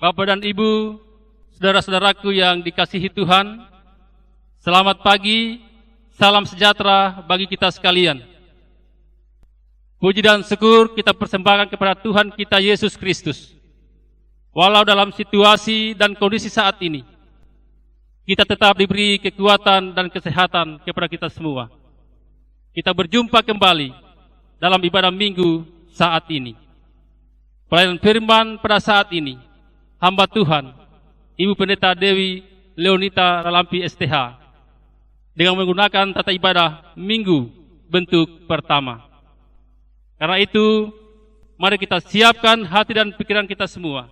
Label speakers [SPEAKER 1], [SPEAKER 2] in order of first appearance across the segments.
[SPEAKER 1] Bapak dan Ibu, saudara-saudaraku yang dikasihi Tuhan, selamat pagi, salam sejahtera bagi kita sekalian. Puji dan syukur kita persembahkan kepada Tuhan kita Yesus Kristus. Walau dalam situasi dan kondisi saat ini, kita tetap diberi kekuatan dan kesehatan kepada kita semua. Kita berjumpa kembali dalam ibadah minggu saat ini. Pelayanan firman pada saat ini, hamba Tuhan, Ibu Pendeta Dewi Leonita Ralampi STH, dengan menggunakan tata ibadah minggu bentuk pertama. Karena itu, mari kita siapkan hati dan pikiran kita semua.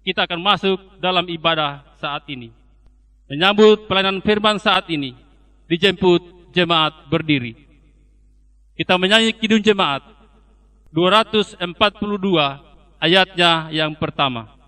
[SPEAKER 1] Kita akan masuk dalam ibadah saat ini. Menyambut pelayanan firman saat ini, dijemput jemaat berdiri. Kita menyanyi Kidung Jemaat 242 ayatnya yang pertama.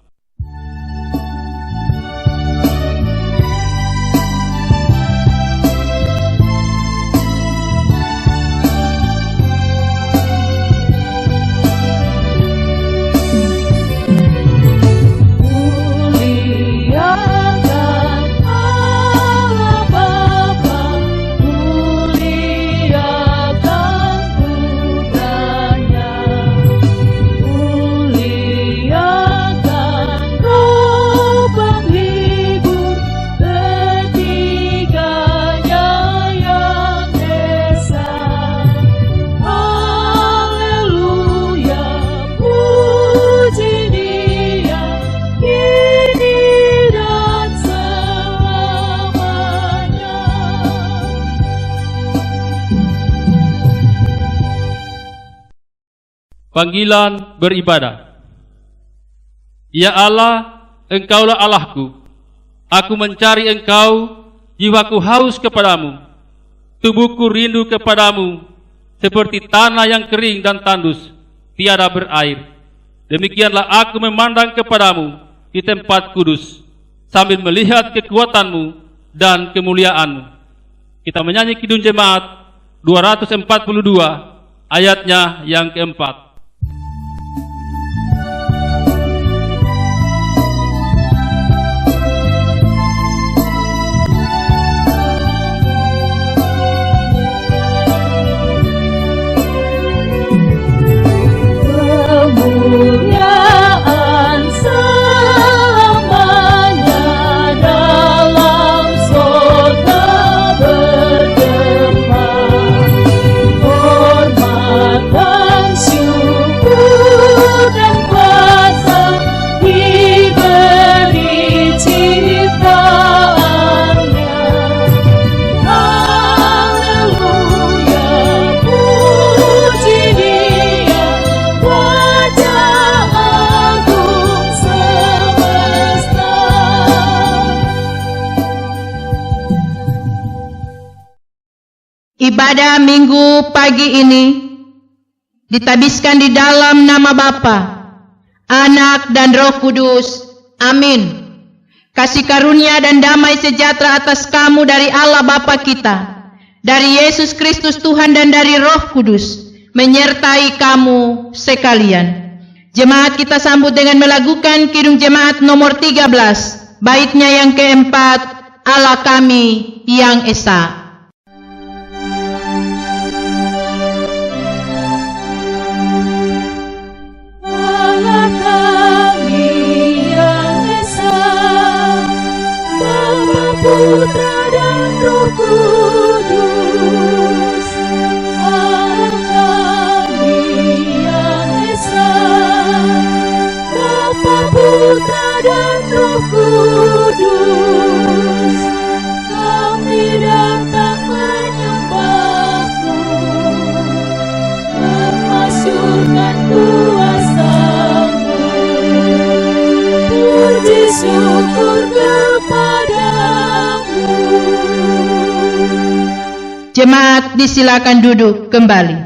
[SPEAKER 1] Panggilan beribadah. Ya Allah, Engkaulah Allahku. Aku mencari Engkau, jiwaku haus kepadamu. Tubuhku rindu kepadamu, seperti tanah yang kering dan tandus, tiada berair. Demikianlah aku memandang kepadamu di tempat kudus, sambil melihat kekuatanmu dan kemuliaanmu. Kita menyanyi Kidung Jemaat 242 ayatnya yang keempat.
[SPEAKER 2] Kemuliaan selamanya dalam sorga bergema, hormat dan syukur dan kuasa diberi ciptaannya. Haleluya, puji Dia,
[SPEAKER 3] Ibadah minggu pagi ini ditabiskan di dalam nama Bapa, Anak dan Roh Kudus. Amin. Kasih karunia dan damai sejahtera atas kamu dari Allah Bapa kita, dari Yesus Kristus Tuhan dan dari Roh Kudus, menyertai kamu sekalian. Jemaat kita sambut dengan melakukan Kidung Jemaat nomor 13, baitnya yang keempat, Allah kami yang esa.
[SPEAKER 2] Putra dan Roh Kudus, Allah kami yang esa, Bapa, Putra dan Roh Kudus, kami datang menyembah-Mu, memasukkan kuasa-Mu, puji syukur kepada-Mu.
[SPEAKER 3] Jemaat disilakan duduk kembali.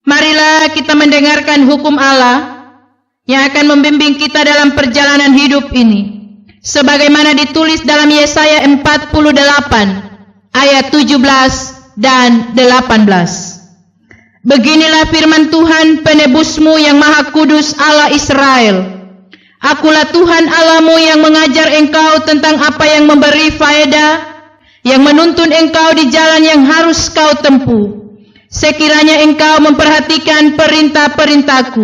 [SPEAKER 3] Marilah kita mendengarkan hukum Allah yang akan membimbing kita dalam perjalanan hidup ini, sebagaimana ditulis dalam Yesaya 48 ayat 17 dan 18. Beginilah firman Tuhan penebusmu yang maha kudus, Allah Israel. Akulah Tuhan Allahmu yang mengajar engkau tentang apa yang memberi faedah, yang menuntun engkau di jalan yang harus kau tempuh. Sekiranya engkau memperhatikan perintah-perintahku,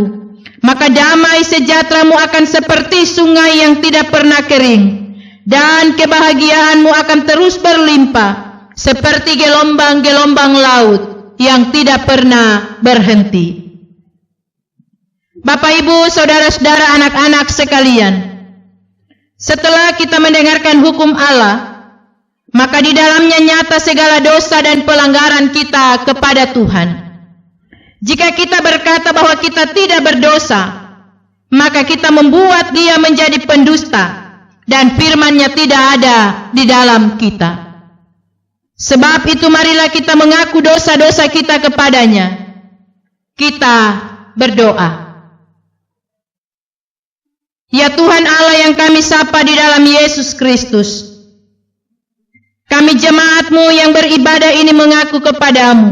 [SPEAKER 3] maka damai sejahteramu akan seperti sungai yang tidak pernah kering, dan kebahagiaanmu akan terus berlimpah, seperti gelombang-gelombang laut yang tidak pernah berhenti. Bapak, Ibu, saudara-saudara, anak-anak sekalian, setelah kita mendengarkan hukum Allah, maka di dalamnya nyata segala dosa dan pelanggaran kita kepada Tuhan. Jika kita berkata bahwa kita tidak berdosa, maka kita membuat Dia menjadi pendusta, dan firman-Nya tidak ada di dalam kita. Sebab itu marilah kita mengaku dosa-dosa kita kepada-Nya. Kita berdoa. Ya Tuhan Allah yang kami sapa di dalam Yesus Kristus, kami jemaat-Mu yang beribadah ini mengaku kepadamu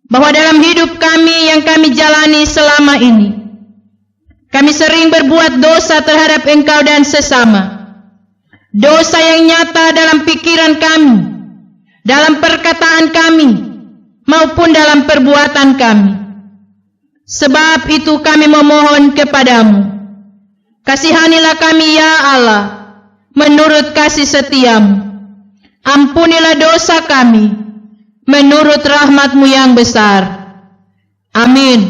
[SPEAKER 3] bahwa dalam hidup kami yang kami jalani selama ini, kami sering berbuat dosa terhadap Engkau dan sesama. Dosa yang nyata dalam pikiran kami, dalam perkataan kami, maupun dalam perbuatan kami. Sebab itu kami memohon kepadamu, kasihanilah kami ya Allah, menurut kasih setiamu. Ampunilah dosa kami, menurut rahmat-Mu yang besar. Amin.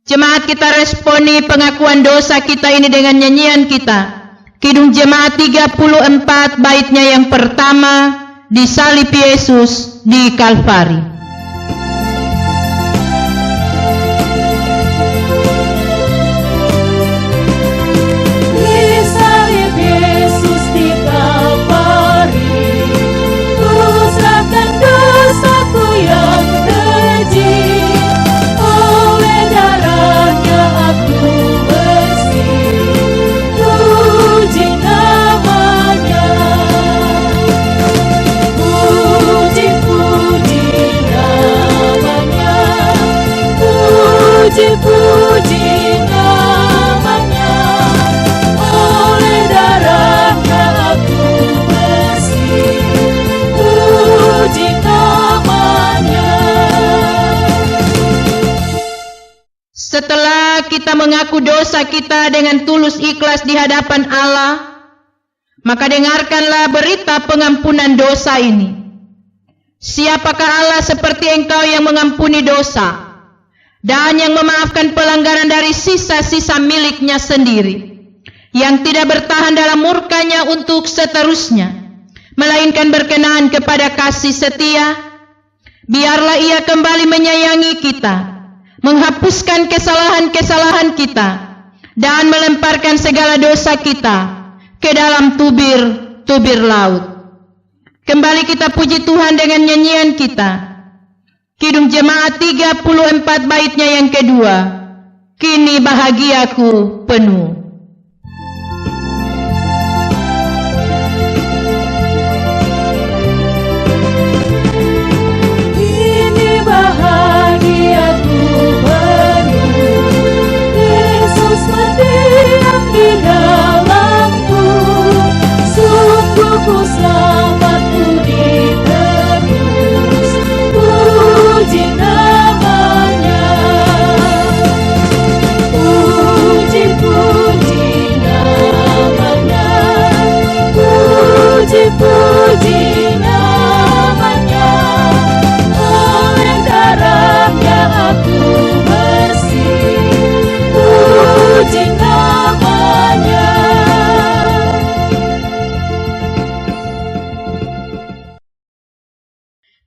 [SPEAKER 3] Jemaat, kita responi pengakuan dosa kita ini dengan nyanyian kita. Kidung Jemaat 34 baitnya yang pertama, disalib Yesus di Kalvari.
[SPEAKER 2] Puji namanya, oleh darahnya aku bersih. Puji namanya.
[SPEAKER 3] Setelah kita mengaku dosa kita dengan tulus ikhlas di hadapan Allah, maka dengarkanlah berita pengampunan dosa ini. Siapakah Allah seperti Engkau yang mengampuni dosa dan yang memaafkan pelanggaran dari sisa-sisa miliknya sendiri, yang tidak bertahan dalam murkanya untuk seterusnya, melainkan berkenan kepada kasih setia. Biarlah Ia kembali menyayangi kita, menghapuskan kesalahan-kesalahan kita, dan melemparkan segala dosa kita ke dalam tubir-tubir laut. Kembali kita puji Tuhan dengan nyanyian kita. Kidung Jemaat 34 baitnya yang kedua, kini bahagiaku penuh.
[SPEAKER 2] Kini bahagiaku penuh, Yesus mendiam di dalamku, sungguh ku selamat, ku ditebus. Puji namanya, puji namanya, puji namanya, oleh darahnya aku bersih. Puji namanya.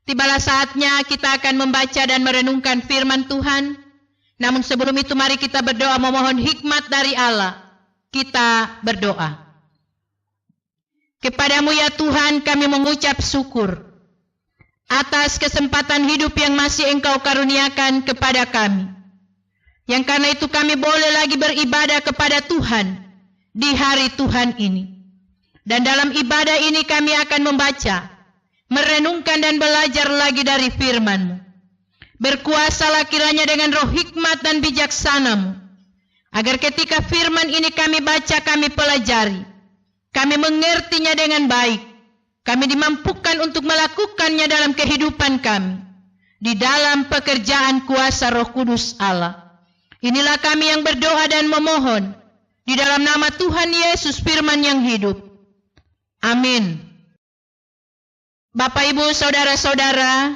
[SPEAKER 3] Tibalah saatnya kita akan membaca dan merenungkan firman Tuhan. Namun sebelum itu mari kita berdoa memohon hikmat dari Allah. Kita berdoa. Kepadamu ya Tuhan kami mengucap syukur atas kesempatan hidup yang masih Engkau karuniakan kepada kami. Yang karena itu kami boleh lagi beribadah kepada Tuhan di hari Tuhan ini. Dan dalam ibadah ini kami akan membaca, merenungkan dan belajar lagi dari firman-Mu. Berkuasalah kiranya dengan roh hikmat dan bijaksana-Mu, agar ketika firman ini kami baca, kami pelajari, kami mengertinya dengan baik, kami dimampukan untuk melakukannya dalam kehidupan kami, di dalam pekerjaan kuasa Roh Kudus Allah. Inilah kami yang berdoa dan memohon, di dalam nama Tuhan Yesus firman yang hidup. Amin. Bapak, Ibu, Saudara-saudara,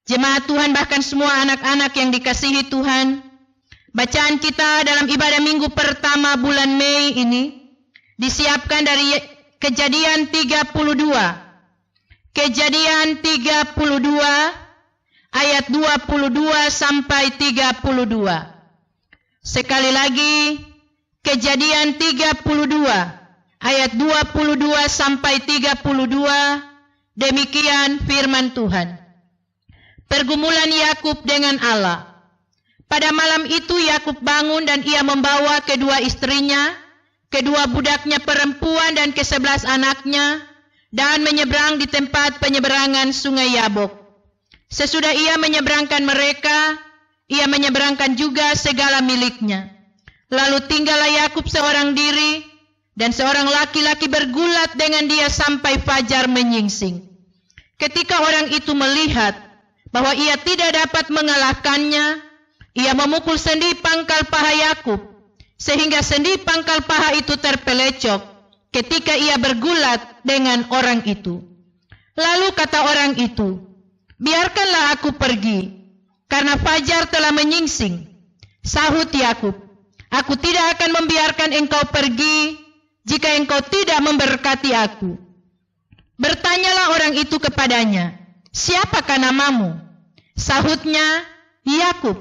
[SPEAKER 3] jemaat Tuhan, bahkan semua anak-anak yang dikasihi Tuhan, bacaan kita dalam ibadah minggu pertama bulan Mei ini disiapkan dari Kejadian 32. Kejadian 32 ayat 22 sampai 32. Sekali lagi, Kejadian 32 ayat 22 sampai 32. Demikian firman Tuhan. Pergumulan Yakub dengan Allah. Pada malam itu Yakub bangun dan ia membawa kedua istrinya, kedua budaknya perempuan dan ke-11 anaknya, dan menyeberang di tempat penyeberangan sungai Yabok. Sesudah ia menyeberangkan mereka, ia menyeberangkan juga segala miliknya. Lalu tinggallah Yakub seorang diri, dan seorang laki-laki bergulat dengan dia sampai fajar menyingsing. Ketika orang itu melihat bahwa ia tidak dapat mengalahkannya, ia memukul sendi pangkal paha Yakub, sehingga sendi pangkal paha itu terpelecok ketika ia bergulat dengan orang itu. Lalu kata orang itu, "Biarkanlah aku pergi, karena fajar telah menyingsing." Sahut Yakub, "Aku tidak akan membiarkan engkau pergi jika engkau tidak memberkati aku." Bertanyalah orang itu kepadanya, "Siapakah namamu?" Sahutnya, "Yakub."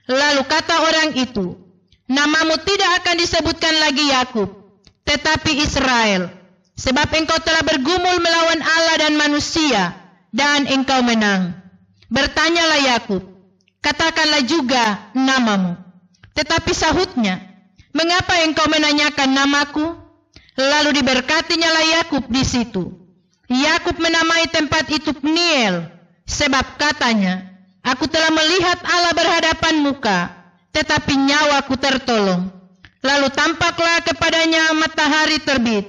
[SPEAKER 3] Lalu kata orang itu, "Namamu tidak akan disebutkan lagi Yakub, tetapi Israel, sebab engkau telah bergumul melawan Allah dan manusia, dan engkau menang." Bertanyalah Yakub, "Katakanlah juga namamu." Tetapi sahutnya, "Mengapa engkau menanyakan namaku?" Lalu diberkatinya Yakub di situ. Yakub menamai tempat itu Peniel, sebab katanya, "Aku telah melihat Allah berhadapan muka, tetapi nyawaku tertolong." Lalu tampaklah kepadanya matahari terbit,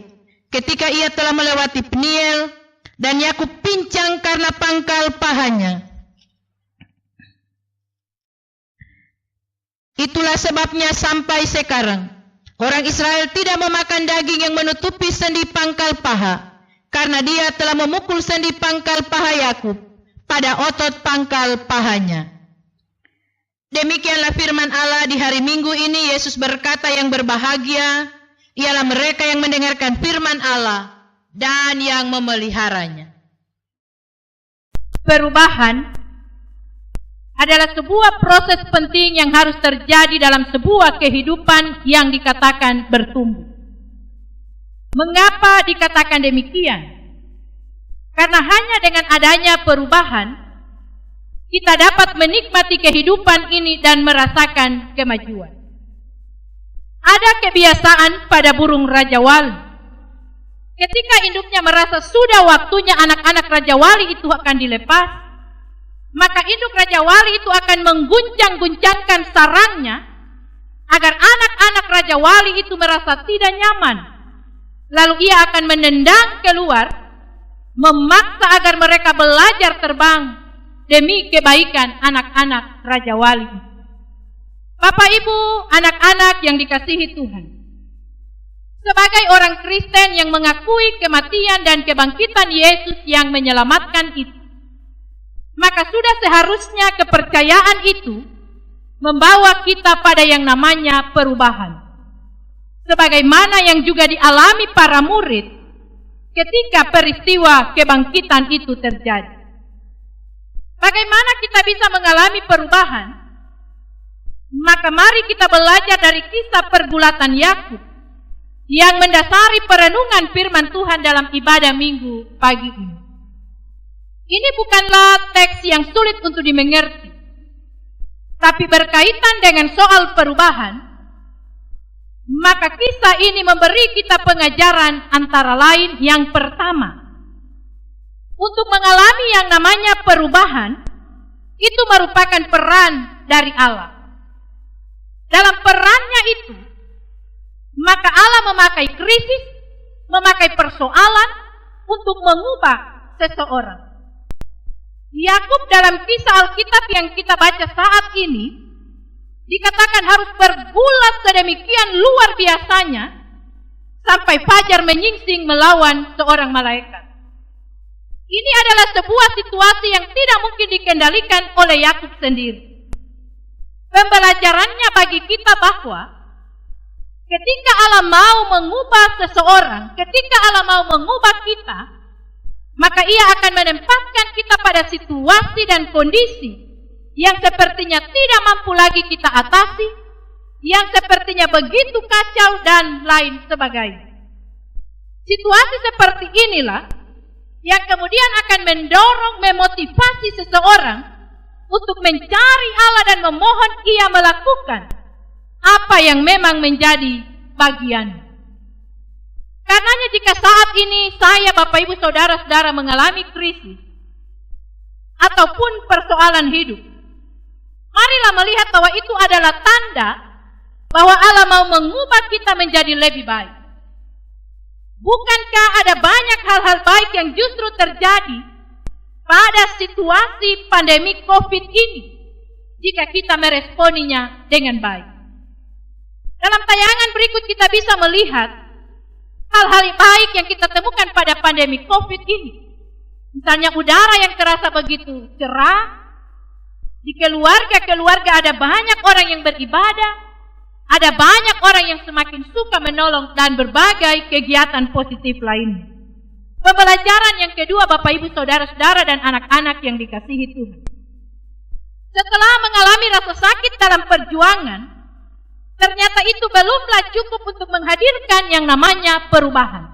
[SPEAKER 3] ketika ia telah melewati Peniel, dan Yakub pincang karena pangkal pahanya. Itulah sebabnya sampai sekarang, orang Israel tidak memakan daging yang menutupi sendi pangkal paha, karena dia telah memukul sendi pangkal paha Yakub pada otot pangkal pahanya. Demikianlah firman Allah di hari Minggu ini. Yesus berkata, yang berbahagia ialah mereka yang mendengarkan firman Allah dan yang memeliharanya.
[SPEAKER 4] Perubahan adalah sebuah proses penting yang harus terjadi dalam sebuah kehidupan yang dikatakan bertumbuh. Mengapa dikatakan demikian? Karena hanya dengan adanya perubahan, kita dapat menikmati kehidupan ini dan merasakan kemajuan. Ada kebiasaan pada burung Raja Wali. Ketika induknya merasa sudah waktunya anak-anak Raja Wali itu akan dilepas, maka induk Raja Wali itu akan mengguncang-guncangkan sarangnya agar anak-anak Raja Wali itu merasa tidak nyaman. Lalu ia akan menendang keluar, memaksa agar mereka belajar terbang demi kebaikan anak-anak Raja Wali. Bapak, Ibu, anak-anak yang dikasihi Tuhan, sebagai orang Kristen yang mengakui kematian dan kebangkitan Yesus yang menyelamatkan itu, maka sudah seharusnya kepercayaan itu membawa kita pada yang namanya perubahan. Sebagaimana yang juga dialami para murid ketika peristiwa kebangkitan itu terjadi. Bagaimana kita bisa mengalami perubahan? Maka mari kita belajar dari kisah pergulatan Yakub yang mendasari perenungan firman Tuhan dalam ibadah Minggu pagi ini. Ini bukanlah teks yang sulit untuk dimengerti, tapi berkaitan dengan soal perubahan. Maka kisah ini memberi kita pengajaran antara lain. Yang pertama, untuk mengalami yang namanya perubahan, itu merupakan peran dari Allah. dalam perannya itu, maka Allah memakai krisis, memakai persoalan untuk mengubah seseorang. Yakub dalam kisah Alkitab yang kita baca saat ini dikatakan harus bergulat sedemikian luar biasanya sampai fajar menyingsing melawan seorang malaikat. Ini adalah sebuah situasi yang tidak mungkin dikendalikan oleh Yakub sendiri. Pembelajarannya bagi kita bahwa ketika Allah mau mengubah seseorang, ketika Allah mau mengubah kita, maka Ia akan menempatkan kita pada situasi dan kondisi yang sepertinya tidak mampu lagi kita atasi, yang sepertinya begitu kacau dan lain sebagainya. Situasi seperti inilah yang kemudian akan mendorong, memotivasi seseorang untuk mencari Allah dan memohon Ia melakukan apa yang memang menjadi bagian. Karenanya jika saat ini saya, Bapak Ibu Saudara-saudara mengalami krisis ataupun persoalan hidup, marilah melihat bahwa itu adalah tanda bahwa Allah mau mengubah kita menjadi lebih baik. Bukankah ada banyak hal-hal baik yang justru terjadi pada situasi pandemi COVID ini jika kita meresponinya dengan baik? Dalam tayangan berikut kita bisa melihat hal-hal baik yang kita temukan pada pandemi COVID ini. Misalnya udara yang terasa begitu cerah, di keluarga-keluarga ada banyak orang yang beribadah, ada banyak orang yang semakin suka menolong dan berbagai kegiatan positif lainnya. Pembelajaran yang kedua, Bapak Ibu Saudara-saudara dan anak-anak yang dikasihi Tuhan. Setelah mengalami rasa sakit dalam perjuangan, ternyata itu belumlah cukup untuk menghadirkan yang namanya perubahan.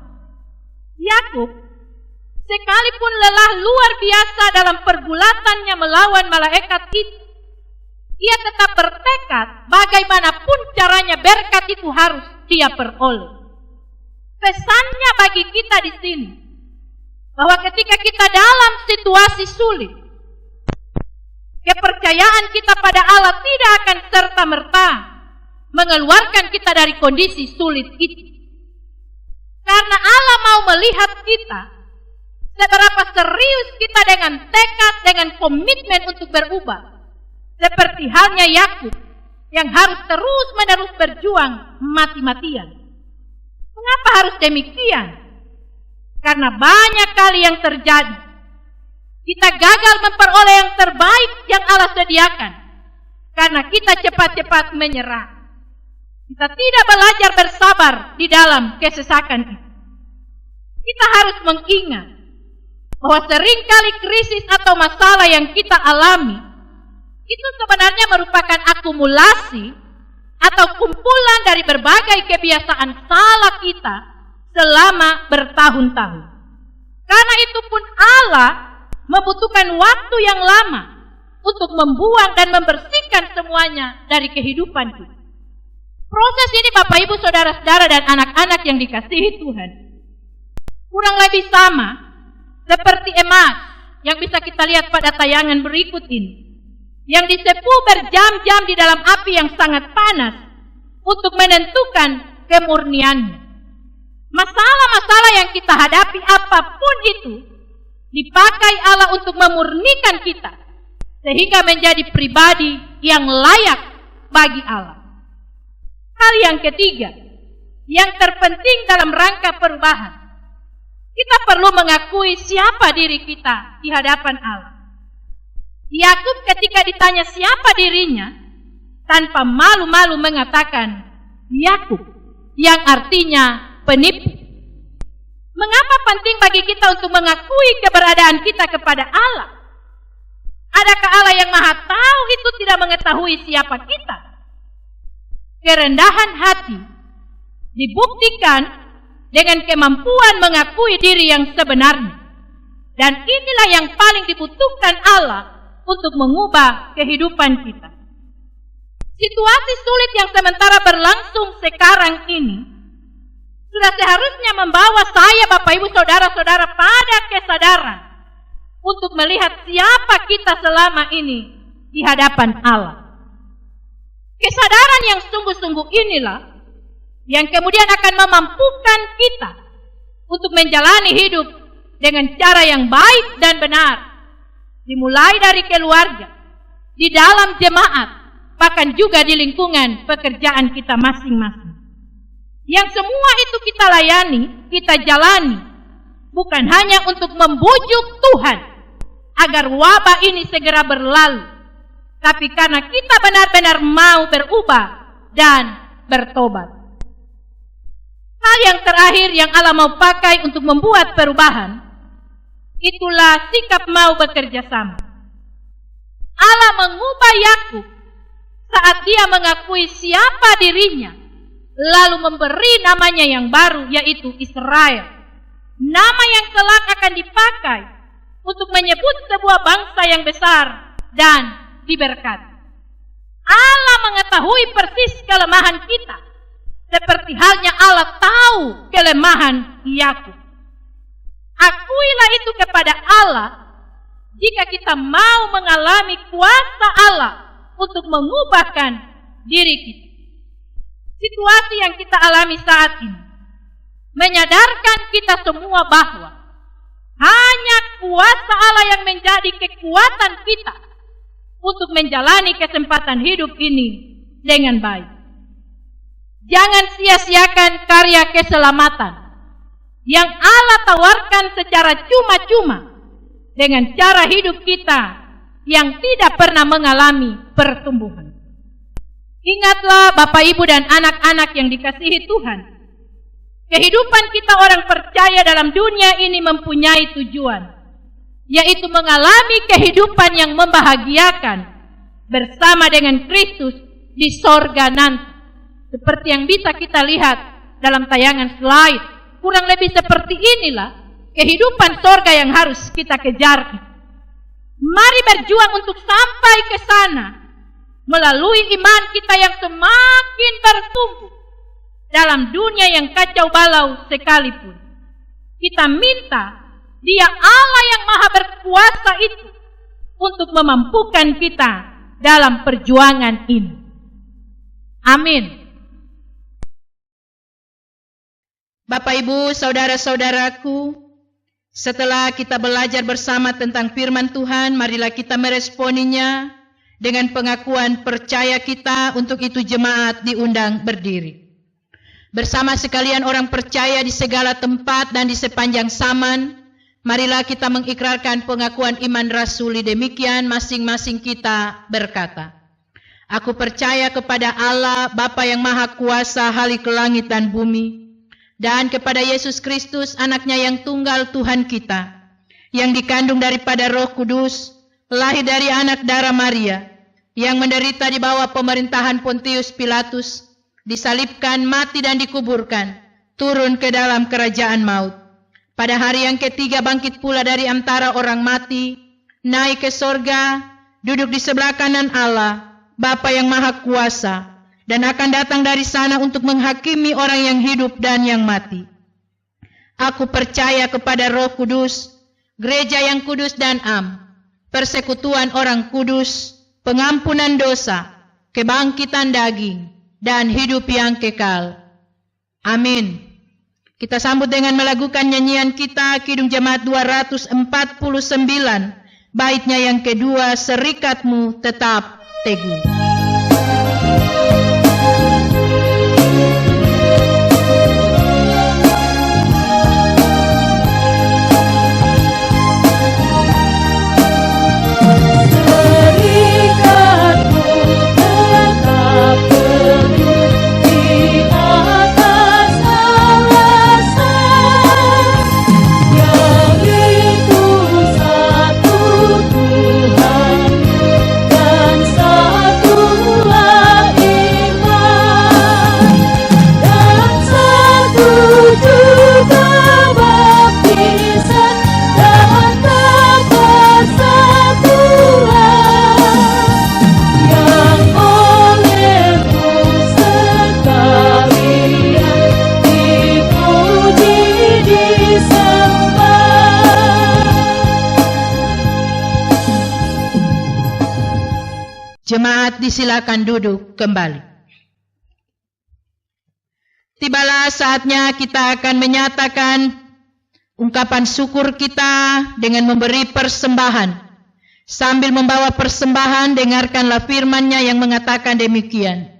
[SPEAKER 4] Yakub, sekalipun lelah luar biasa dalam pergulatannya melawan malaikat itu, ia tetap bertekad bagaimanapun caranya berkat itu harus dia peroleh. Pesannya bagi kita di sini, bahwa ketika kita dalam situasi sulit, kepercayaan kita pada Allah tidak akan serta-merta mengeluarkan kita dari kondisi sulit itu. Karena Allah mau melihat kita, seberapa serius kita dengan tekad, dengan komitmen untuk berubah. Seperti halnya Yakub yang harus terus-menerus berjuang mati-matian. Mengapa harus demikian? Karena banyak kali yang terjadi, kita gagal memperoleh yang terbaik yang Allah sediakan karena kita cepat-cepat menyerah. Kita tidak belajar bersabar di dalam kesesakan itu. Kita harus mengingat bahwa seringkali krisis atau masalah yang kita alami itu sebenarnya merupakan akumulasi atau kumpulan dari berbagai kebiasaan salah kita selama bertahun-tahun. Karena itu pun Allah membutuhkan waktu yang lama untuk membuang dan membersihkan semuanya dari kehidupan kita. Proses ini Bapak Ibu Saudara-saudara dan anak-anak yang dikasihi Tuhan kurang lebih sama seperti emas yang bisa kita lihat pada tayangan berikut ini, yang disepuh berjam-jam di dalam api yang sangat panas untuk menentukan kemurniannya. Masalah-masalah yang kita hadapi apapun itu dipakai Allah untuk memurnikan kita sehingga menjadi pribadi yang layak bagi Allah. Hal yang ketiga, yang terpenting dalam rangka perubahan, kita perlu mengakui siapa diri kita di hadapan Allah. Yakub ketika ditanya siapa dirinya, tanpa malu-malu mengatakan Yakub, yang artinya penipu. Mengapa penting bagi kita untuk mengakui keberadaan kita kepada Allah? Adakah Allah yang Maha Tahu itu tidak mengetahui siapa kita? Kerendahan hati dibuktikan dengan kemampuan mengakui diri yang sebenarnya. Dan inilah yang paling dibutuhkan Allah untuk mengubah kehidupan kita. Situasi sulit yang sementara berlangsung sekarang ini sudah seharusnya membawa saya, Bapak Ibu Saudara-saudara, pada kesadaran untuk melihat siapa kita selama ini di hadapan Allah. Kesadaran yang sungguh-sungguh inilah yang kemudian akan memampukan kita untuk menjalani hidup dengan cara yang baik dan benar, dimulai dari keluarga, di dalam jemaat, bahkan juga di lingkungan pekerjaan kita masing-masing. Yang semua itu kita layani, kita jalani, bukan hanya untuk membujuk Tuhan agar wabah ini segera berlalu, tapi karena kita benar-benar mau berubah dan bertobat. Hal yang terakhir yang Allah mau pakai untuk membuat perubahan, itulah sikap mau bekerja sama. Allah mengubah Yakub saat dia mengakui siapa dirinya, lalu memberi namanya yang baru, yaitu Israel. Nama yang kelak akan dipakai untuk menyebut sebuah bangsa yang besar dan diberkati. Allah mengetahui persis kelemahan kita, seperti halnya Allah tahu kelemahan Yakub. Akuilah itu kepada Allah jika kita mau mengalami kuasa Allah untuk mengubahkan diri kita. Situasi yang kita alami saat ini menyadarkan kita semua bahwa hanya kuasa Allah yang menjadi kekuatan kita untuk menjalani kesempatan hidup ini dengan baik. Jangan sia-siakan karya keselamatan yang Allah tawarkan secara cuma-cuma dengan cara hidup kita yang tidak pernah mengalami pertumbuhan. Ingatlah Bapak, Ibu, dan anak-anak yang dikasihi Tuhan, kehidupan kita orang percaya dalam dunia ini mempunyai tujuan, yaitu mengalami kehidupan yang membahagiakan bersama dengan Kristus di sorga nanti. Seperti yang bisa kita lihat dalam tayangan slide, kurang lebih seperti inilah kehidupan sorga yang harus kita kejar. Mari berjuang untuk sampai ke sana melalui iman kita yang semakin bertumbuh dalam dunia yang kacau balau sekalipun. Kita minta Dia Allah yang Maha Berkuasa itu untuk memampukan kita dalam perjuangan ini. Amin.
[SPEAKER 3] Bapak, Ibu, saudara-saudaraku, setelah kita belajar bersama tentang firman Tuhan, marilah kita meresponinya dengan pengakuan percaya kita. Untuk itu jemaat diundang berdiri. Bersama sekalian orang percaya di segala tempat dan di sepanjang zaman, marilah kita mengikrarkan pengakuan iman rasuli. Demikian masing-masing kita berkata, aku percaya kepada Allah, Bapa yang Maha Kuasa, Khalik langit dan bumi, dan kepada Yesus Kristus, anaknya yang tunggal Tuhan kita, yang dikandung daripada Roh Kudus, lahir dari anak darah Maria, yang menderita di bawah pemerintahan Pontius Pilatus, disalibkan, mati dan dikuburkan, turun ke dalam kerajaan maut. Pada hari yang ketiga bangkit pula dari antara orang mati, naik ke sorga, duduk di sebelah kanan Allah, Bapa yang Maha Kuasa, dan akan datang dari sana untuk menghakimi orang yang hidup dan yang mati. Aku percaya kepada Roh Kudus, gereja yang kudus dan am, persekutuan orang kudus, pengampunan dosa, kebangkitan daging, dan hidup yang kekal. Amin. Kita sambut dengan melakukan nyanyian kita, Kidung Jemaat 249, baitnya yang kedua, serikatmu tetap teguh.
[SPEAKER 2] Satu
[SPEAKER 3] Jemaat disilakan duduk kembali. Tibalah saatnya kita akan menyatakan ungkapan syukur kita dengan memberi persembahan. Sambil membawa persembahan, dengarkanlah firman-Nya yang mengatakan demikian.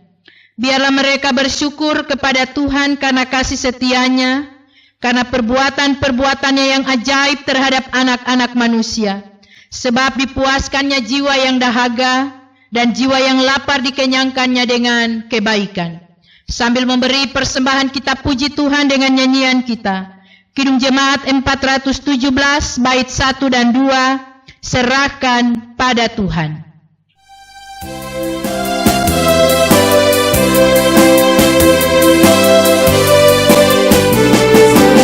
[SPEAKER 3] Biarlah mereka bersyukur kepada Tuhan karena kasih setia-Nya, karena perbuatan-perbuatannya yang ajaib terhadap anak-anak manusia. Sebab dipuaskannya jiwa yang dahaga, dan jiwa yang lapar dikenyangkannya dengan kebaikan. Sambil memberi persembahan, kita puji Tuhan dengan nyanyian kita. Kidung Jemaat 417 bait 1 dan 2, serahkan pada Tuhan.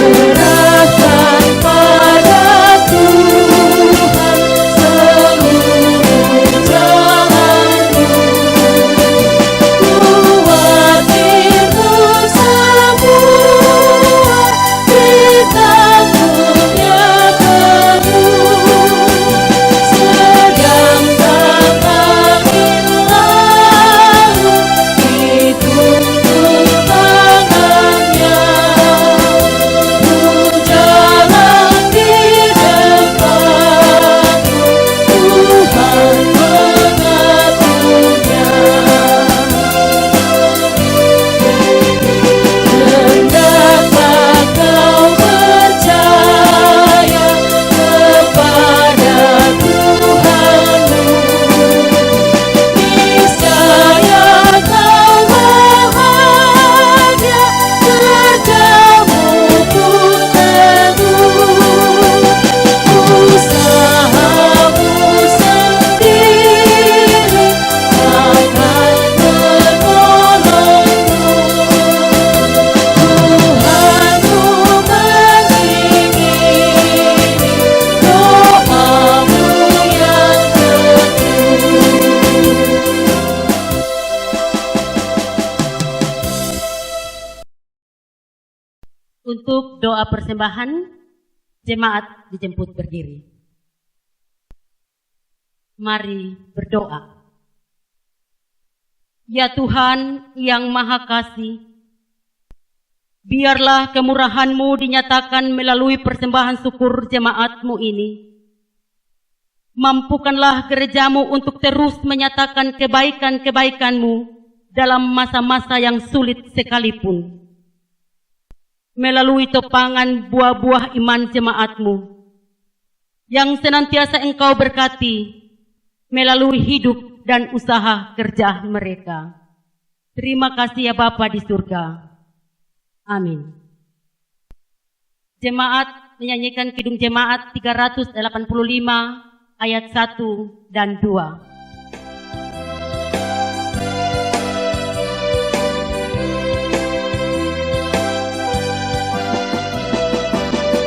[SPEAKER 2] Serahkan pada Tuhan seluruh jalanmu, kuatirmu semua ditanggungnya penuh. Sedang angin lalu dituntun tangannya, pun jalan di depanmu, Tuhan mengaturnya. Hendaklah kau percaya kepada Tuhanmu, niscaya kau bahagia, kerjamu pun teguh, usahamu sendiri akan menolongmu. Tuhanmu mengingini doamu yang teguh.
[SPEAKER 5] Untuk doa persembahan, jemaat dijemput berdiri. Mari berdoa. Ya Tuhan yang Maha Kasih, biarlah kemurahan-Mu dinyatakan melalui persembahan syukur jemaat-Mu ini. Mampukanlah gereja-Mu untuk terus menyatakan kebaikan-kebaikan-Mu dalam masa-masa yang sulit sekalipun. Melalui topangan buah-buah iman jemaat-Mu, yang senantiasa Engkau berkati melalui hidup dan usaha kerja mereka. Terima kasih ya Bapa di surga. Amin. Jemaat menyanyikan Kidung Jemaat 385 ayat 1 dan 2.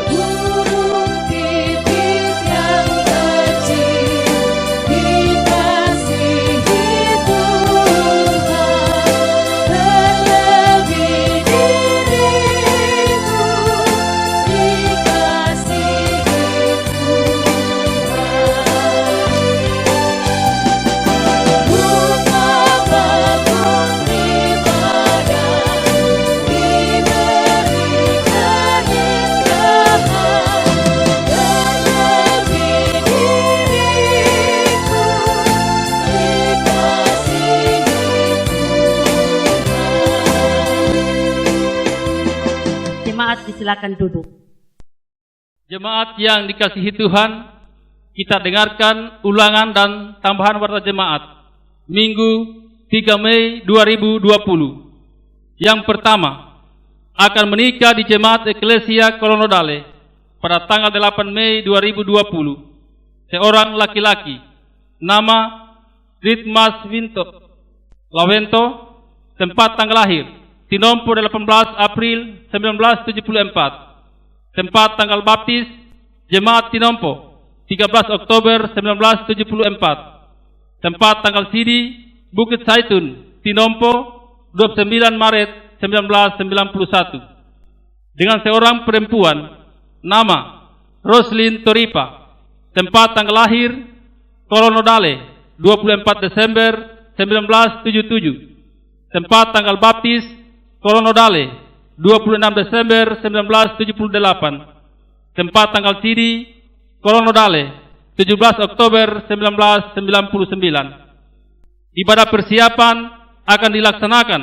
[SPEAKER 2] Burung pipit yang kecil dikasihi Tuhan, terlebih diriku dikasihi Tuhan. Buka bangun ibadah, diberi keindahan, terlebih diriku dikasihi Tuhan.
[SPEAKER 5] Jemaat disilakan duduk.
[SPEAKER 1] Jemaat yang dikasihi Tuhan, kita dengarkan ulangan dan tambahan warta jemaat Minggu 3 Mei 2020. Yang pertama, akan menikah di Jemaat Eklesia Kolonodale pada tanggal 8 Mei 2020. Seorang laki-laki, nama Ritmas Lawento, tempat tanggal lahir Tinompo 18 April 1974. Tempat tanggal baptis Jemaat Tinompo 13 Oktober 1974. Tempat tanggal sidi Bukit Zaitun Tinompo 29 Maret 1991. Dengan seorang perempuan nama Roslin Toripa. Tempat tanggal lahir Kolonodale 24 Desember 1977. Tempat tanggal baptis Kolonodale 26 Desember 1978. Tempat tanggal siri Kolonodale 17 Oktober 1999. Ibadah persiapan akan dilaksanakan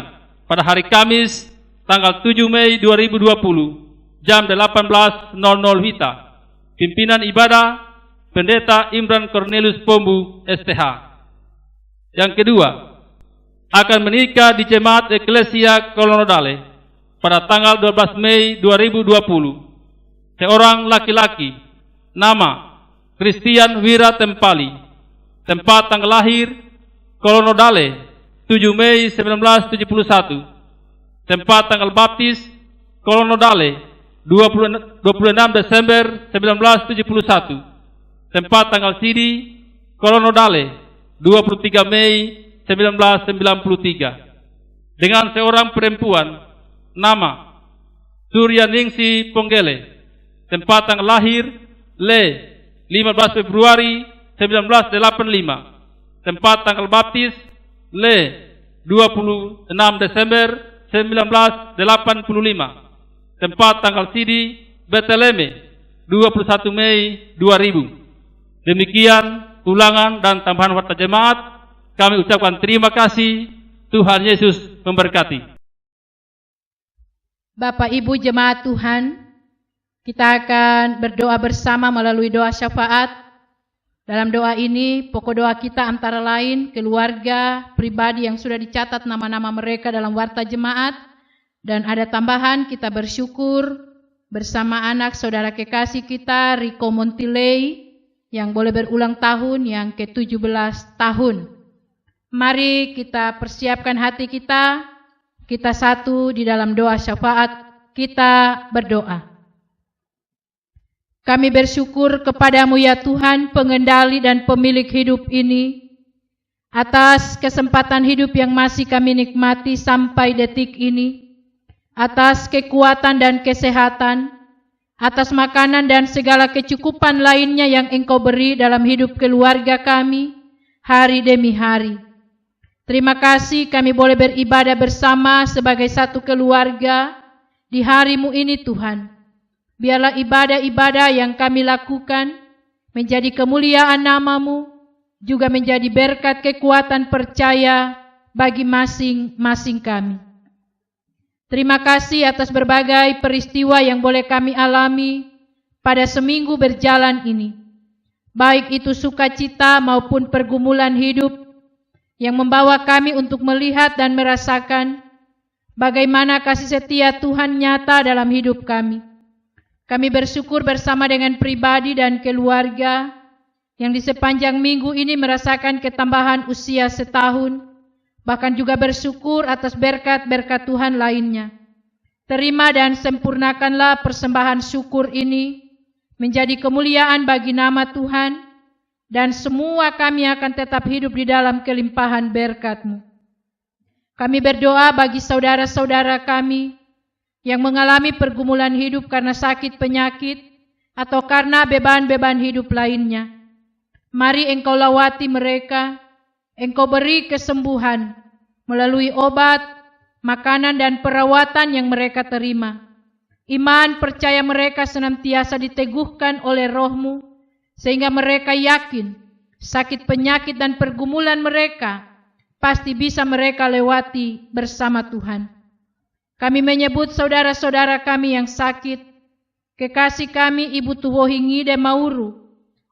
[SPEAKER 1] pada hari Kamis tanggal 7 Mei 2020 jam 18.00 WITA. Pimpinan ibadah Pendeta Imran Cornelius Pombu STH. Yang kedua, akan menikah di Jemaat Eklesia Kolonodale pada tanggal 12 Mei 2020. Seorang laki-laki, nama Christian Wira Tempali. Tempat tanggal lahir Kolonodale 7 Mei 1971. Tempat tanggal baptis Kolonodale 26 Desember 1971. Tempat tanggal siri Kolonodale 23 Mei 1993. Dengan seorang perempuan nama Suryaningsi Ponggele. Tempat tanggal lahir Le 15 Februari 1985. Tempat tanggal baptis Le 26 Desember 1985. Tempat tanggal siri Beteleme 21 Mei 2000. Demikian ulangan dan tambahan warta jemaat. Kami ucapkan terima kasih. Tuhan Yesus memberkati.
[SPEAKER 4] Bapak Ibu jemaat Tuhan, kita akan berdoa bersama melalui doa syafaat. Dalam doa ini, pokok doa kita antara lain keluarga, pribadi yang sudah dicatat nama-nama mereka dalam warta jemaat. Dan ada tambahan, kita bersyukur bersama anak saudara kekasih kita, Riko Montilei, yang boleh berulang tahun yang ke-17 tahun. Mari kita persiapkan hati kita satu di dalam doa syafaat, kita berdoa. Kami bersyukur kepadamu ya Tuhan, pengendali dan pemilik hidup ini, atas kesempatan hidup yang masih kami nikmati sampai detik ini, atas kekuatan dan kesehatan, atas makanan dan segala kecukupan lainnya yang Engkau beri dalam hidup keluarga kami, hari demi hari. Terima kasih kami boleh beribadah bersama sebagai satu keluarga di hari-Mu ini Tuhan. Biarlah ibadah-ibadah yang kami lakukan menjadi kemuliaan nama-Mu, juga menjadi berkat kekuatan percaya bagi masing-masing kami. Terima kasih atas berbagai peristiwa yang boleh kami alami pada seminggu berjalan ini. Baik itu sukacita maupun pergumulan hidup yang membawa kami untuk melihat dan merasakan bagaimana kasih setia Tuhan nyata dalam hidup kami. Kami bersyukur bersama dengan pribadi dan keluarga yang di sepanjang minggu ini merasakan ketambahan usia setahun, bahkan juga bersyukur atas berkat-berkat Tuhan lainnya. Terima dan sempurnakanlah persembahan syukur ini menjadi kemuliaan bagi nama Tuhan, dan semua kami akan tetap hidup di dalam kelimpahan berkat-Mu. Kami berdoa bagi saudara-saudara kami yang mengalami pergumulan hidup karena sakit penyakit atau karena beban-beban hidup lainnya. Mari Engkau lawati mereka, Engkau beri kesembuhan melalui obat, makanan dan perawatan yang mereka terima. Iman percaya mereka senantiasa diteguhkan oleh Roh-Mu, sehingga mereka yakin sakit penyakit dan pergumulan mereka pasti bisa mereka lewati bersama Tuhan. Kami menyebut saudara-saudara kami yang sakit, kekasih kami Ibu Tuhohingi de Mauru,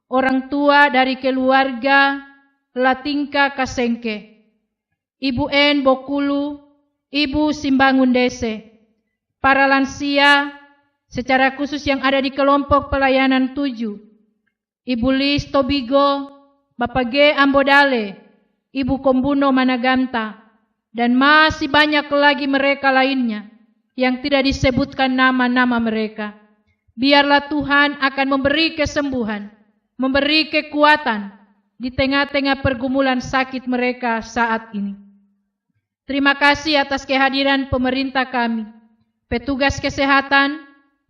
[SPEAKER 4] orang tua dari keluarga Latingka Kasengke, Ibu En Bokulu, Ibu Simbangun Dese, para lansia secara khusus yang ada di kelompok pelayanan 7, Ibu Lis Tobigo, Bapak G. Ambodale, Ibu Kombuno Managanta, dan masih banyak lagi mereka lainnya yang tidak disebutkan nama-nama mereka. Biarlah Tuhan akan memberi kesembuhan, memberi kekuatan di tengah-tengah pergumulan sakit mereka saat ini. Terima kasih atas kehadiran pemerintah kami, petugas kesehatan,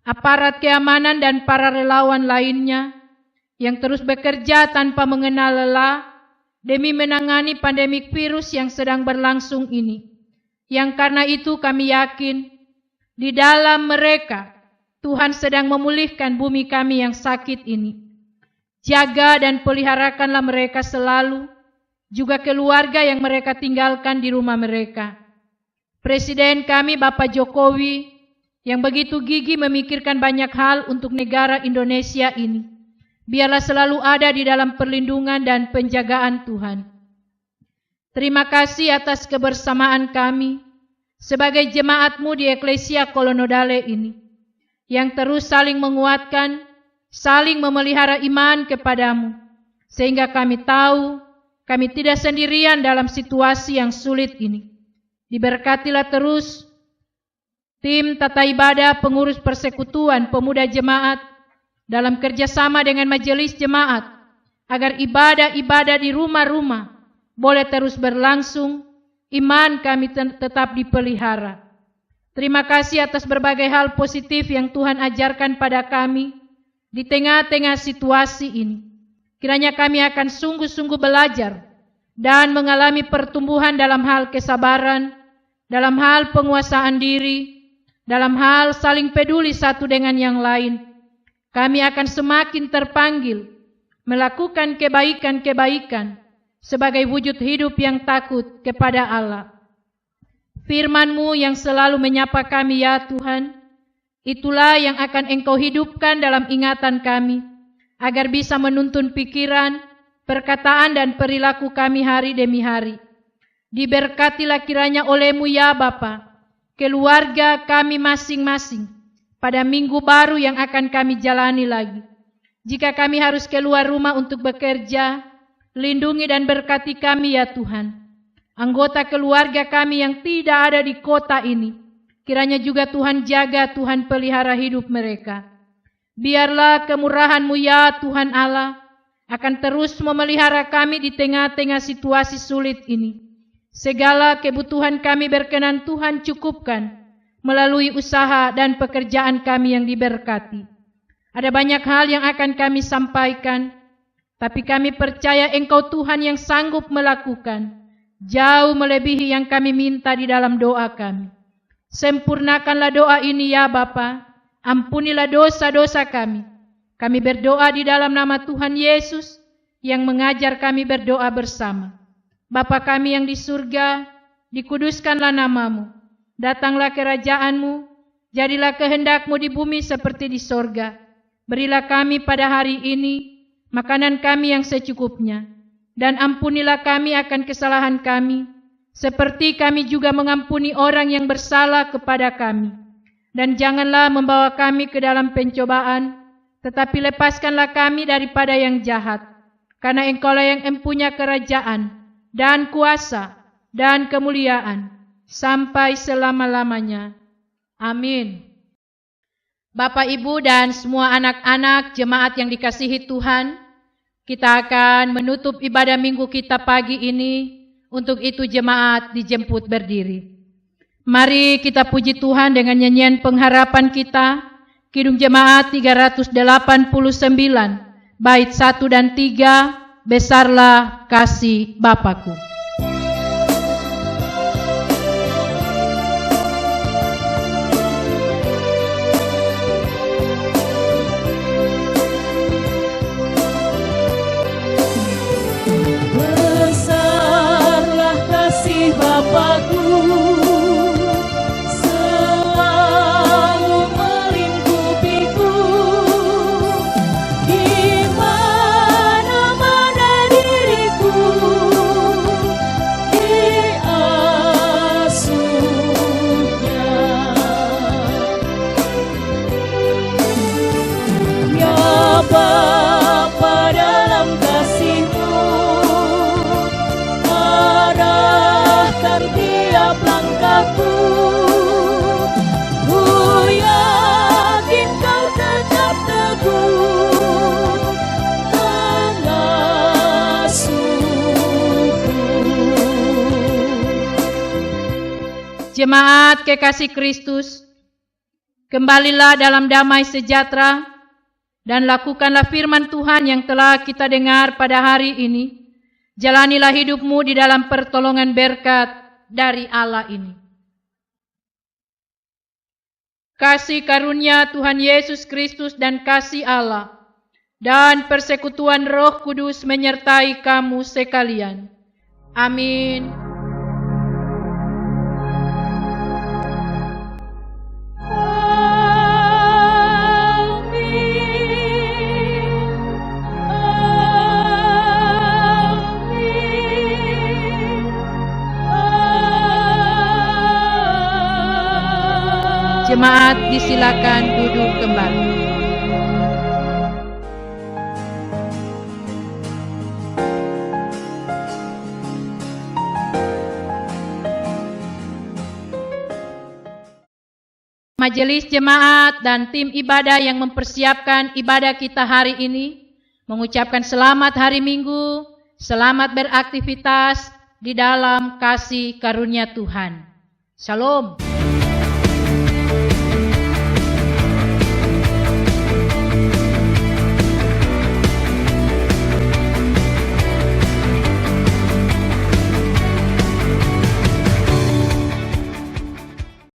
[SPEAKER 4] aparat keamanan dan para relawan lainnya yang terus bekerja tanpa mengenal lelah demi menangani pandemik virus yang sedang berlangsung ini. Yang karena itu kami yakin, di dalam mereka Tuhan sedang memulihkan bumi kami yang sakit ini. Jaga dan peliharakanlah mereka selalu, juga keluarga yang mereka tinggalkan di rumah mereka. Presiden kami Bapak Jokowi, yang begitu gigih memikirkan banyak hal untuk negara Indonesia ini, biarlah selalu ada di dalam perlindungan dan penjagaan Tuhan. Terima kasih atas kebersamaan kami sebagai jemaat-Mu di Eklesia Kolonodale ini, yang terus saling menguatkan, saling memelihara iman kepadamu, sehingga kami tahu kami tidak sendirian dalam situasi yang sulit ini. Diberkatilah terus tim tata ibadah pengurus persekutuan pemuda jemaat dalam kerjasama dengan majelis jemaat, agar ibadah-ibadah di rumah-rumah boleh terus berlangsung, iman kami tetap dipelihara. Terima kasih atas berbagai hal positif yang Tuhan ajarkan pada kami di tengah-tengah situasi ini. Kiranya kami akan sungguh-sungguh belajar dan mengalami pertumbuhan dalam hal kesabaran, dalam hal penguasaan diri, dalam hal saling peduli satu dengan yang lain. Kami akan semakin terpanggil melakukan kebaikan-kebaikan sebagai wujud hidup yang takut kepada Allah. Firman-Mu yang selalu menyapa kami ya Tuhan, itulah yang akan Engkau hidupkan dalam ingatan kami, agar bisa menuntun pikiran, perkataan dan perilaku kami hari demi hari. Diberkatilah kiranya oleh-Mu ya Bapa, keluarga kami masing-masing pada minggu baru yang akan kami jalani lagi. Jika kami harus keluar rumah untuk bekerja, lindungi dan berkati kami ya Tuhan. Anggota keluarga kami yang tidak ada di kota ini, kiranya juga Tuhan jaga, Tuhan pelihara hidup mereka. Biarlah kemurahan-Mu ya Tuhan Allah akan terus memelihara kami di tengah-tengah situasi sulit ini. Segala kebutuhan kami berkenan Tuhan cukupkan melalui usaha dan pekerjaan kami yang diberkati. Ada banyak hal yang akan kami sampaikan, tapi kami percaya Engkau Tuhan yang sanggup melakukan jauh melebihi yang kami minta di dalam doa kami. Sempurnakanlah doa ini ya Bapa, ampunilah dosa-dosa kami. Kami berdoa di dalam nama Tuhan Yesus yang mengajar kami berdoa bersama. Bapa kami yang di surga, dikuduskanlah nama-Mu. Datanglah kerajaan-Mu, jadilah kehendak-Mu di bumi seperti di sorga. Berilah kami pada hari ini makanan kami yang secukupnya, dan ampunilah kami akan kesalahan kami, seperti kami juga mengampuni orang yang bersalah kepada kami. Dan janganlah membawa kami ke dalam pencobaan, tetapi lepaskanlah kami daripada yang jahat. Karena Engkau-lah yang empunya kerajaan, dan kuasa, dan kemuliaan, sampai selama-lamanya. Amin. Bapak, Ibu, dan semua anak-anak jemaat yang dikasihi Tuhan, kita akan menutup ibadah minggu kita pagi ini. Untuk itu jemaat dijemput berdiri. Mari kita puji Tuhan dengan nyanyian pengharapan kita, Kidung Jemaat 389, bait 1 dan 3, Besarlah kasih Bapakku.
[SPEAKER 2] Besarlah kasih Bapakku, selalu melingkupiku. Di mana-mana diriku diasuhnya. Ya Bapa, dalam kasih-Mu arahkan tiap langkahku. Ku yakin Kau tetap teguh mengasuhku.
[SPEAKER 4] Jemaat kekasih Kristus, kembalilah dalam damai sejahtera dan lakukanlah firman Tuhan yang telah kita dengar pada hari ini Jalanilah hidupmu di dalam pertolongan berkat dari Allah ini. Kasih karunia Tuhan Yesus Kristus dan kasih Allah dan persekutuan Roh Kudus menyertai kamu sekalian. Amin. Jemaat disilakan duduk kembali. Majelis jemaat dan tim ibadah yang mempersiapkan ibadah kita hari ini mengucapkan selamat hari Minggu, selamat beraktivitas di dalam kasih karunia Tuhan. Shalom.